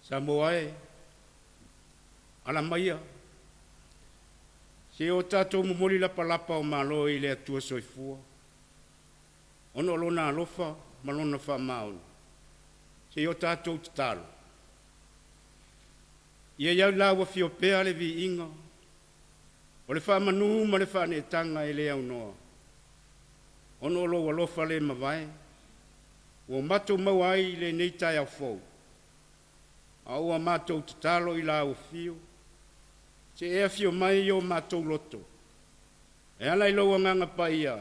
Samoa ala maia se o tatou momoli lapalapa o malo i le atua soifua ono o lona alofa ma lona faamaona se o tatou tatalo ia iau laua fiopea le viiga o le faamanū ma le faaneetaga e lē aunoa ono o lou alofa le mavae ua matou maua ai lenei taeao fou aua matou tatalo i lauafio se ea fio mai o matou loto e ala i lou agaga paia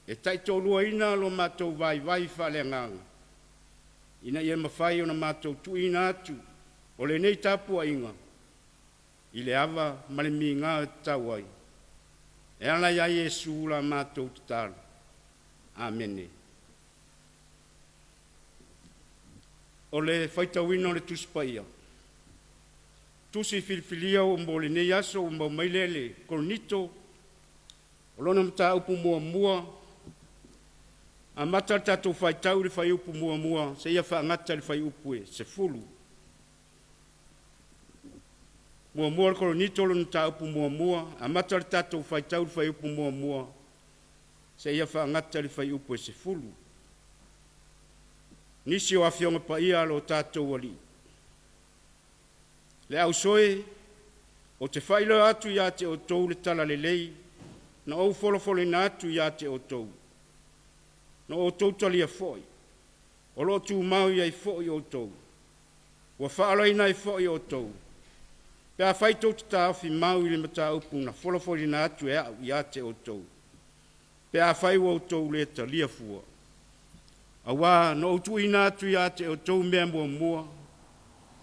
e taʻitoluaina lo matou vaivai faaleagaga ina ia mafai ona matou tuuina atu o lenei tapuaʻiga i le ava ma le miga e tatau ai e ala iā iesu la matou tatalo amene o le faitauina o le tusi paia. Tusi filifilia o mo le nei aso o mo mai lele kolonito o lona mata upu mua a mata tatou faitau le fai upu mua se ia faangata le fai upu e se fulu. Mua le kolonito lona mata upu mua a mata le tatou faitau le fai upu mua se ia faangata le fai upu e se fulu. Nisi o afionga pa ia lo tatou wali. Le au soe, o te whailo atu ia te o tou le tala le lei, na au folofole na atu ia te o tou. Na o tou talia foi, o lo tu mau ia i foi o tou. Wa whaala ina i foi o tou. Pea whai tou te tawhi mau i le mata upu na folofole na atu e au ia te o tou. Pea whai o tou le talia fua. Awa no tu ina tu ia te o tou mea mua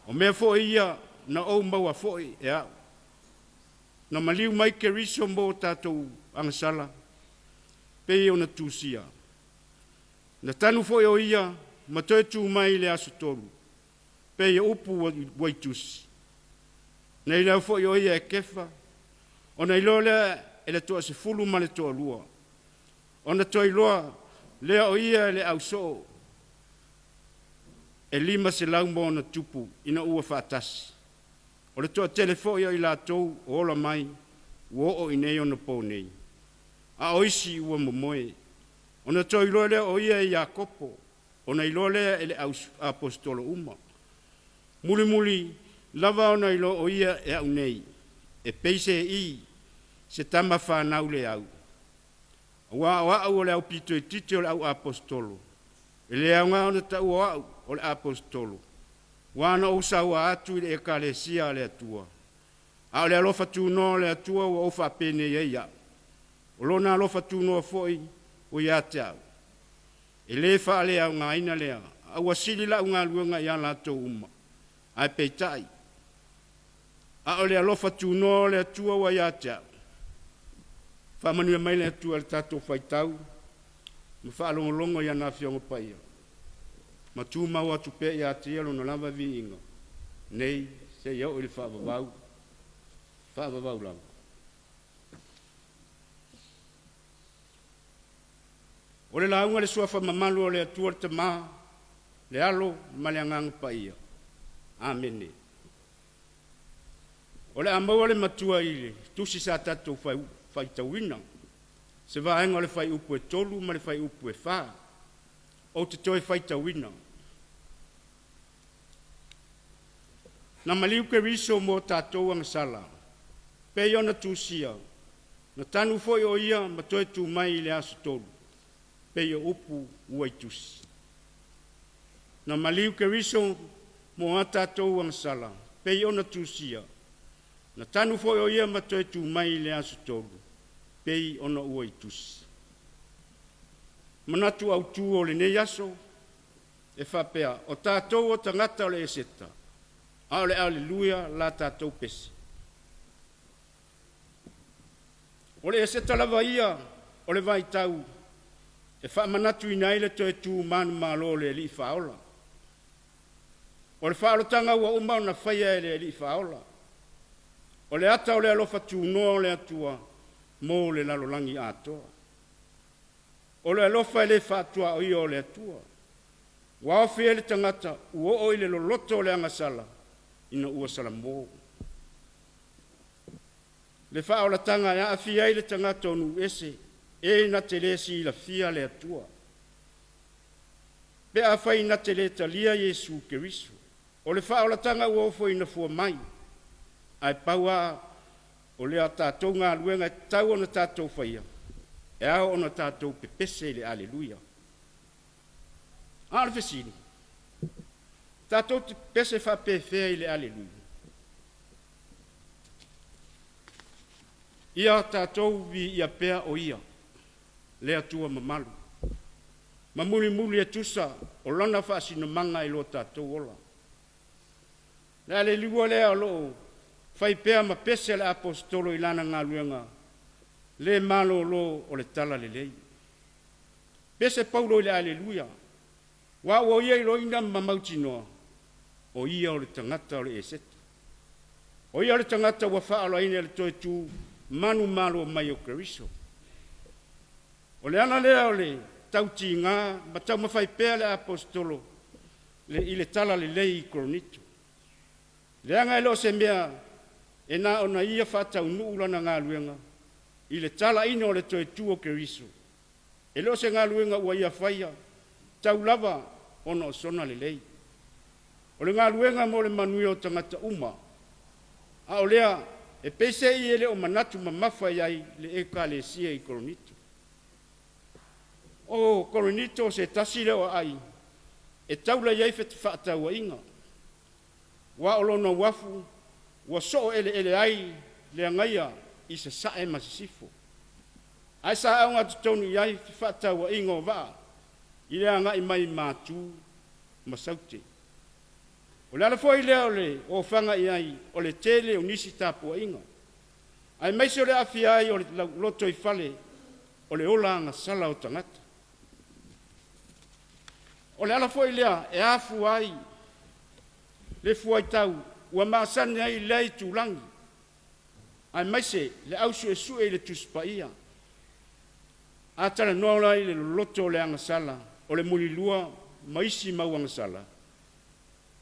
o mea fo ia na o maua fo ia na maliu mai ke riso mo tatou angasala pe ona tusia na tanu fo ia ma toi tu mai le aso tolu pe upu wai tusi na ila fo ia e kefa ona ilole ele to se fulu ma le to lua ona toi loa le o ia le au so e lima se lau mo na tupu ina ua whaatasi. O le toa telefo ia i la tou o ola mai ua o inei o na pō nei. A oisi ua momoe. O na toi loa lea o ia i a kopo. O na ilo lea ele au apostolo uma. Muli lava o na ilo o ia e au nei. E peise i se tama whanau le au. Wa o le au pito e tite o le au apostolo. E le au ngā ona tau o le apostolo. Wa na o saua atu i le ekalesia le atua. A le alofa tuno le atua o ofa pene ia ia. O lona alofa tuno foi o ia te au. E le wha le au ngā ina lea. A wasili la ngā luenga ia la tau uma. Ai peitai. A o le alofa tuno le atua o ia te au. Whamanu mai le atua le tatou whaitau, ma whaalongolongo ia nā whiongo paia. Ma tū mau atu pe ia te alo na lava vi inga. Nei, se iau ili whaavavau lava. O le launga le suafa mamalu o le atua le tama, le alo ma le angang paia. Amene. O le amau le matua ile, tusi sa tatou whaitauina. Se vaenga le whai upu e tolu, ma le whai upu e wha. O te toi whaitauina. Na maliu ke riso mo tātou ang sala. Pei ona tūsia. Na tanu foi o ia, ma toi tū mai i le aso tolu. Pei o upu uai tusi. Na maliu ke riso mo a tātou ang sala. Pei ona tūsia. Na tanu foi o ia, ma toi tū mai i le aso tolu. Pei ona uai tusi. Manatu au tū o le nei aso, e whapea o tātou o tangata o le eseta. A o le aleluia la tātou pesi. O le eseta lava ia o le vai tau e whaamanatu ina ile to e tū manu malo le li whaola. O le whaolotanga ua umau na whaia e le li whaola. O le ata o le alofa tūnoa o le atua mō le lalolangi atoa. O le alofa e le whaatua o ia o le atua. Wa ofi e le tangata ua o ile loloto o le angasala ina ua sala mō. Le whaolatanga e awhi ai le tangata o nu ese e na te lesi la fia le atua. Pe a whai na te le talia Yesu Keriso. O le whaolatanga ua ofo ina fua mai. Ai paua o lea tātou ngā luenga tau ona tātou whaia. E ao ona tātou pepese le aleluia. Ale fesini. Tātou te pese whapewhea i le aleluia. Ia tātou vi ia pea o ia. Lea tua mamalu. Mamuli muli e tusa o lana whaasina manga i lo tātou ola. Le aleluia lea o loo. Fai pea ma pese le apostolo i lana ngā luenga, le malo lo o le tala le lei. Pese paulo i le aleluia, wa o ia i loina ma mautinoa, o ia o le tangata o le eseta. O ia o le tangata wa whaalo aine le toe tū manu malo mai o Keriso. O le ana lea o le tauti ngā, ma tau mawhai pea le apostolo, i le tala le lei i Koronito. Le anga e lo se mea, e nā ona ia whātau nuulana ngā luenga, i le tala ina o le toe tū o Keriso. E lo se ngā luenga ua ia whaia, tau lava ona o sona le lei. O le ngā luenga mo le manui o tangata uma, a o lea e pese i ele o manatu ma mawhai ai le ekalesia i Koronito. O Koronito se tasi leo ai, e taula iai whete whaatau a inga. Wa o lona wafu, wa so ele ai le ngaia i se sae masisifo. Ai sa aunga tutonu iai whata wa ingo wa i le ngai mai mātū masaute. O le alafoi leo le o whanga iai o le tele o nisi Tapua'iga. Ai mai se o le awhi ai o le loto i whale o le ola anga sala o tangata. O le alafoi lea e afu ai le fuai tau ua maasane ai lei tūlangi. Ai maise le ausu e sue le tuspaia. A tala nola i le loto le angasala, o le muli lua maisi mau angasala.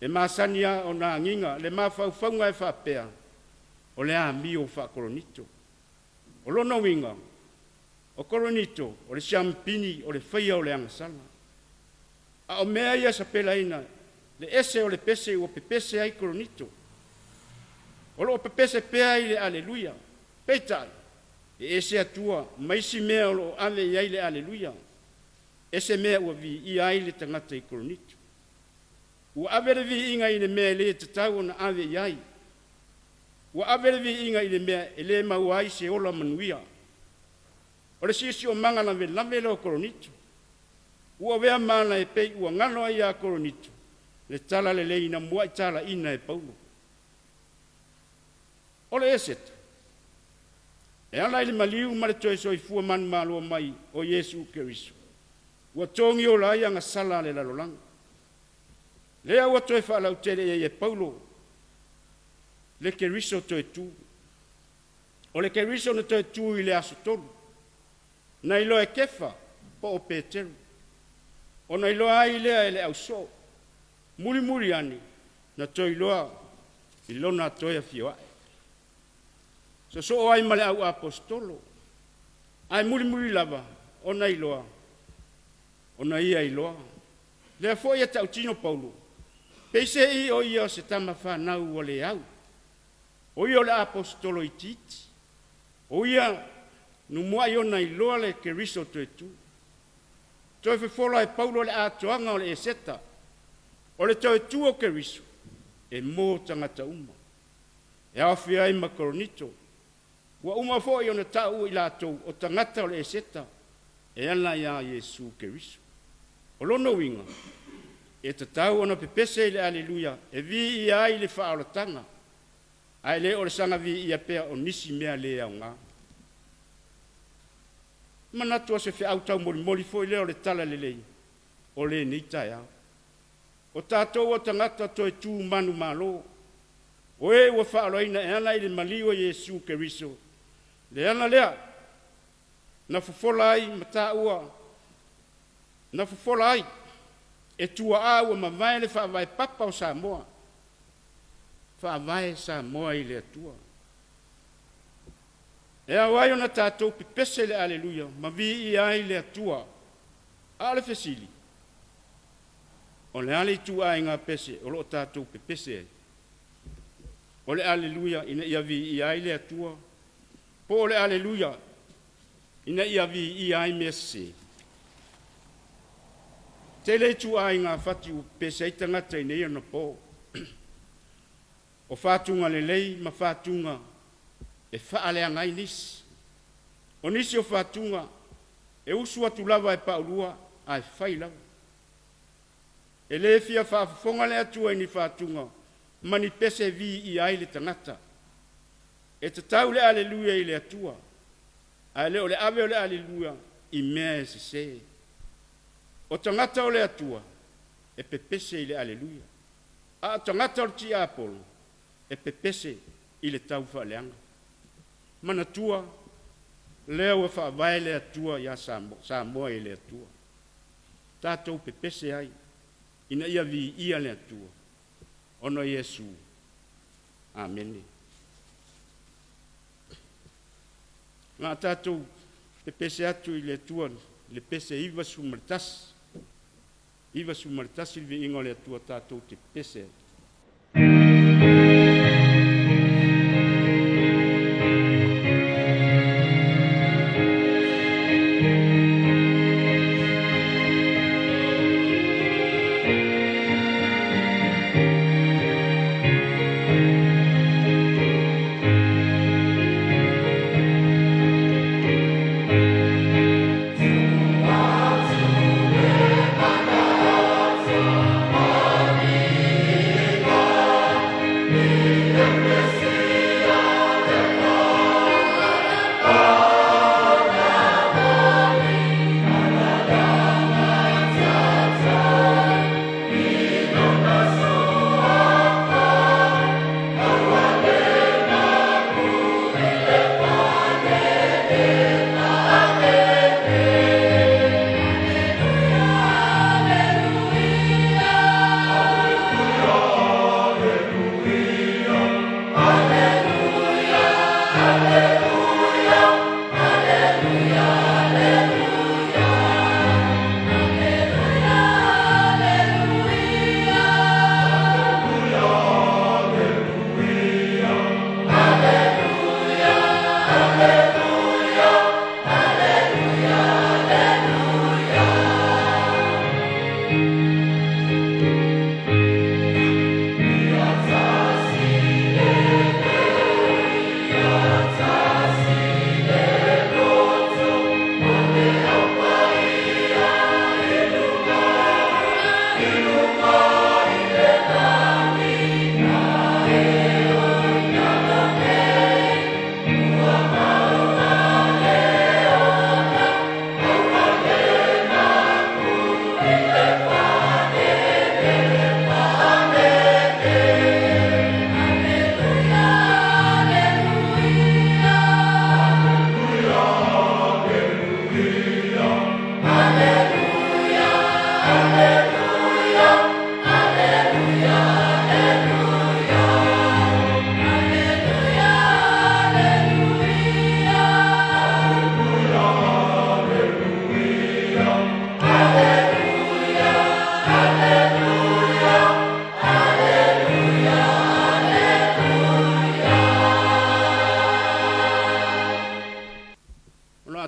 E maasania o na nginga, le mawhauwhaunga e whapea, o le ami o whakoronito. O lona winga, o koronito, o le siampini, o le whaia o le angasala. A o mea ia sa pelaina, le ese o le pese o pepese ai koronito. O lo pepese pea i le aleluia. Peitai. E ese atua, maisi mea o lo ave i le aleluia. Ese mea ua vi i ai le tangata i koronito. Ua ave le vi inga i le mea le tatau na ave i ai. Ua ave le vi inga i le mea e le mau ai se ola manuia. O le sisi o manga na lave o koronito. Ua vea mana e pei ua ngano ai a koronito. Le tala le leina mua i tala ina e paulo. O le eseta. E ala ili maliu ma le toe soifua manu malua mai o Yesu Keriso. Ua tongi o lai anga sala le lalolanga. Lea ua toe whaalau tele e paulo. Le Keriso toe tu. O le Keriso na toe tu i le aso tolu. Na ilo e kefa po o Peteru. O na ilo ai lea e le au so. Muri muri ani na toi loa ilona toi a fioae. So ai male au apostolo. Ai muri lava ona iloa. Ona ia iloa. Le foi ata utino Paulo. Peise I o ia se tama whanau o le au. O ia le apostolo I titi. O ia nu mua iona iloa le Keriso toe tu. Toi fefola e Paulo le atoanga o le eseta. O le toe tu o Keriso. E mō tangata uma. E awhi ai ma koronito. Wa uma fo i ona tau I lātou o tangata o le eseta e ala ia Yesu Keriso. O lono winga, e tatau ona pepese i le aleluia, e vi ia ai le whaaolatanga, ai le o le sanga vi ia pea o nisi mea le au ngā. Manatua se whiau tau mori foi leo le tala le lei, o le ni Taeao. O tātou o tangata toi tū manu malo, o e ua whaaloina e ana i le maliwa Iesu Keriso, le ana lea, na fufola ai mata ua, na fufola ai, e tua a ua mawai le whaavai papa o Samoa, whaavai Samoa i le atua. E awai ona tātou pipese le aleluia, ma vi i ai le atua, a le fesili. O le ale tu ai ngā pese, o lo tātou pipese ai. O le aleluia, ina ia vi i ai le atua, po o le aleluia, ina ia vi i ai mese. Te le tu ai ngā fati u pese i tangata i nei ana po. O whātunga le lei, ma whātunga, e whaalea ngai nisi. O nisi o whātunga, e usu atu lava e paulua, ai whai lava. E le fia whaafonga le atua i ni whātunga, mani pese vi i ai le tangata. E te tau le aleluia i le atua, ai le o le ave o le aleluia i mea e se se. O tangata o le atua, e pepese i le aleluia. A tangata o le ti apolo, e pepese i le tau whaaleanga. Manatua, leo e whaavai le atua ia Samoa i le atua. Tātou pepese ai, ina ia vi ia le atua. Ono Iesu. Amen. Ngā tātou pepese atu i le atua, le pese iwa sumartas. Iwa sumartas i vi ingo le atua tātou te pese atu.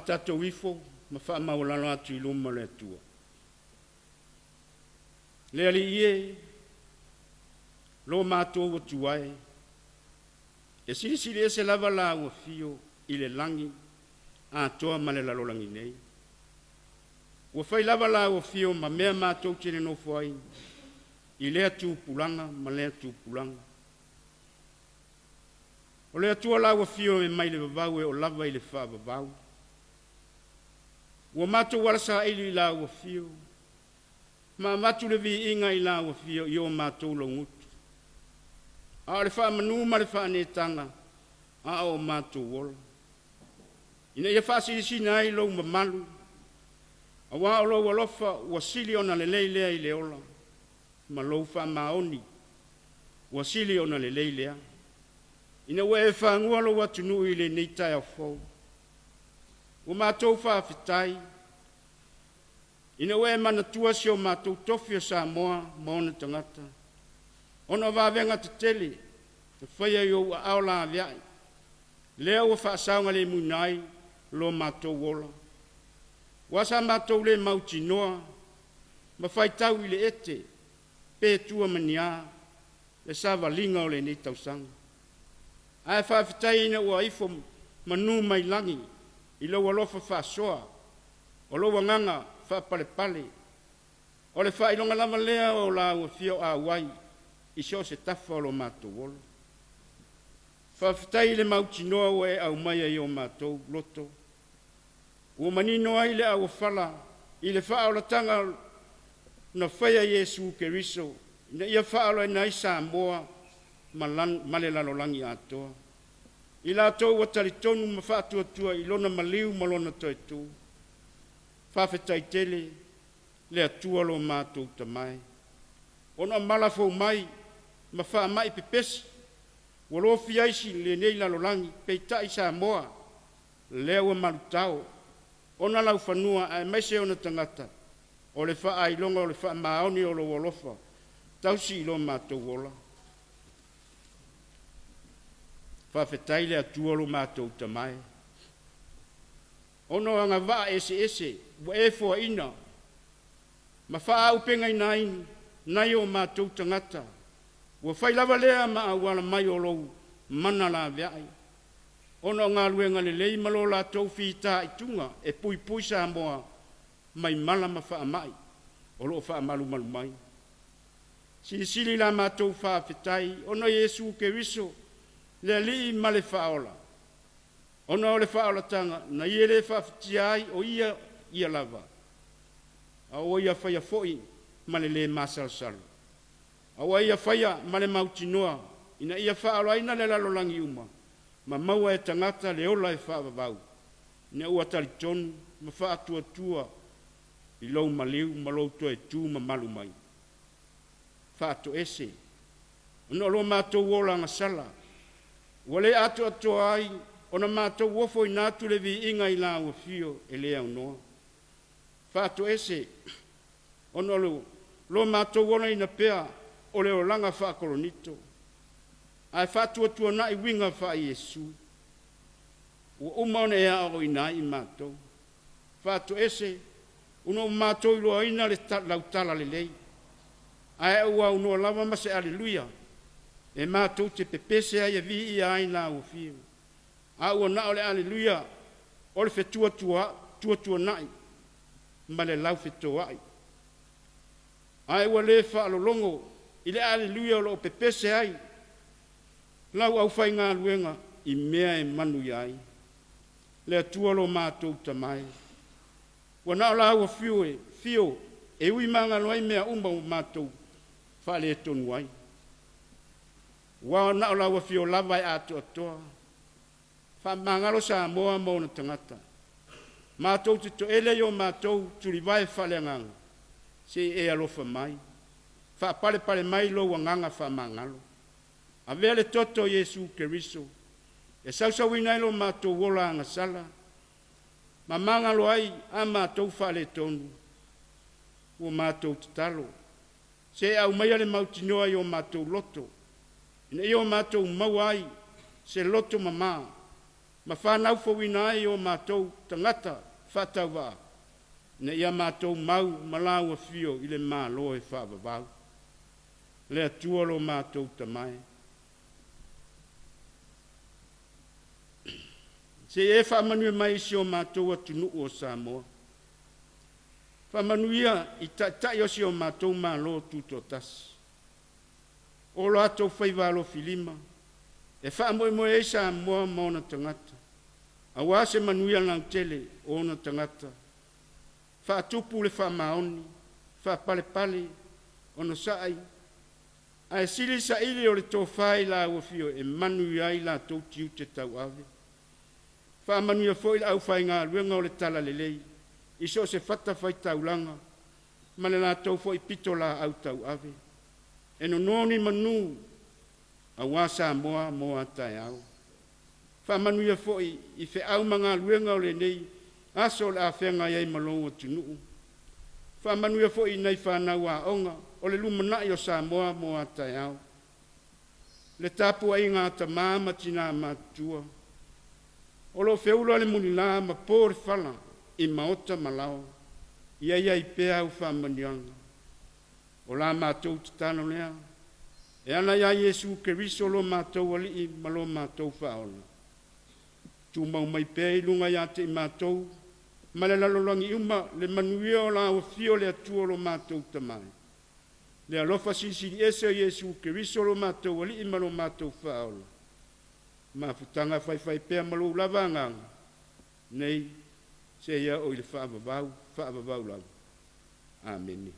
Tato wifo, ma wha maulano atu I luma le atua. Le ali ie, lo mātou o tuai, e siri e se lava la ua fio I le langi, a toa ma le lalolangi nei. Ua whai lava la ua fio ma mea mātou tine no fuai, I lea tūpulanga, ma lea tūpulanga. O lea tua laua fio e mai le vavau e o lava I le wha vavau. Ua mātou wala sa ili I laua fio. Ma matu le vi inga I laua fio I o mātou lo ngutu. A le wha manu ma le wha netanga. A o mātou wola. Ina ia wha sina I lo mamalu. A wā o lo walofa ua sili ona le leilea I le ola. Ma lo wha maoni. Ua sili ona le leilea. Ina ua e whangua lo watu nui le nei Taeao fau. Ua mātou whawhitai. Ina ua e manatua si o mātou tofi o Samoa maona tangata. Ona wawenga te tele. Te whaia I o aola aviai. Lea ua whaasaunga le munai lo mātou wola. Wasa mātou le mauti noa. Ma whaitau I le ete. Pē tua mania. Le sawa linga o le nei tausanga. Ai whawhitai ina ua ifo manu mai langi. I lo alofa whaasoa. O lo wanganga whaapale pale. O le whailonga lama lea o la ua fio a wai. I sio se tafa o lo mātou wolo. Whawhitai le mauti noa ua e au mai I o mātou loto. Ua manino ai le au whala. I le whaolatanga na whaia Yesu Keriso. Na ia whaola ina I Samoa. Male lalolangi atoa. I la tau wa talitonu ma whaatua tua I lona maliu ma lona toi tu. Whawhetai tele, le atua lo mātou tamai. Ona malafo mai, ma wha mai pepesi. Walo fiaisi le nei lalolangi, peita I Samoa, leo malutao. Ona lau whanua ai maise ona tangata. O le wha ailonga o le wha maoni o lo wolofa. Tausi I lo mātou wola. Whawhetai le atua lo mātou tamai. Ono anga waa ese, wa e fua ina. Ma wha upenga I nai o mātou tangata. Wa whailawa lea ma awala mai o lou mana la viai. Ono ngā luenga le lei malo la tau whita I tunga e pui Samoa mai mala ma wha mai. O loo wha malu mai. Sili la mātou whawhetai. Ono Yesu Keriso. Le li ma le whaola. Ona o le whaola tanga, na ia le whawhitiai o ia lava. A o ia whaia foi, ma le masalsalu. A o ia whaia ma le mauti noa, ina ia whaola ina le lalolangi uma. Ma maua e tangata le ola e whaavavau. Ne ua talitonu, ma whaatua I lou maliu, ma lou toe tū ma malu mai. Whaato ese. Ona lo mātou wola ngasala. Wale atu ai, ona mātou wofo I nātu le vi inga I la ua fio e lea unoa. Whāto ese, ona lo mātou wona ina pea o leo langa whaakolonito. Ai whātua na I winga wha Yesu. Ua umaone ea o ina I mātou. Whāto ese, uno mātou I loa ina le lautala le lei. Ai ua unoa lava mase aleluia. E mātou te pepese ai a vi I ai la ua fio. A ua na ole aleluia, o le tua nai, ma le lau fetua ai. Ai ua le whaalolongo, I le aleluia o lo pepese ai, lau au whai ngā luenga I mea e manu I ai. Le atua lo mātou tamai. Ua na ola ua fio e ui manga loai mea umba o mātou, whaale e tonu ai. Wa na ola wa fio lava I atoa. Fa mangalo Samoa mo na tangata. Mātou te to ele yo mātou turi vai whalengang. Se e alofa mai. Fa pale mai lo wanganga fa mangalo. A vele toto Yesu Keriso. E sausawina ilo mātou wola anga sala. Ma mangalo ai a mātou whale tonu. O mātou talo. Se au mai ale mautinoa yo mātou loto. Ina i o mātou mauai, se loto mama. Ma whanau fawina ai o mātou tangata whatau wā. Ina i a mātou mau malaua fio I le mā loe whaavavau. Le atua lo mātou tamai. Se e whamanui mai si o mātou atunu o Samoa. Whamanuia I tai o si o mātou mā lo tuto tasi. o lo atou whaivalo filima, e wha moe moe e Samoa mo na tangata, a wā se manuia nang tele o na tangata, wha tupu le wha maoni, wha pale pale, o na saai, a e sili sa ili o le tō whai la ua fio e manu ai la tō tiu te tau ave. Wha manuia fo i la au whai ngā luenga o le tala le lei, iso se whata whai taulanga, ma le la tō fo i pito la au tau ave. E no noni manu a wā Samoa mo a Taeao. Wha manuia fo i whe au manga luenga o le nei, aso le a whenga iei malo o tunuu. Wha manuia fo i nei whanau a onga, o le lumanai o Samoa mo a Taeao. Le Tapua'iga ta māma tina matua. O lo wheulo le munila ma pōre whala i maota malao. Ia i pēa u whamanianga. O la mātou titano lea. E ana ia Yesu Keriso lo mātou ali i malo mātou whaola. Tu mau mai pēa i lunga ia te i mātou. Ma le lalolongi uma le manuia o la o fio le atua lo mātou tamai. Le alofa sisi ese Yesu Keriso lo mātou ali i malo mātou whaola. Ma futanga whai pēa malo lavanganga. Nei, se ia o i le whaavavau lau. Amen.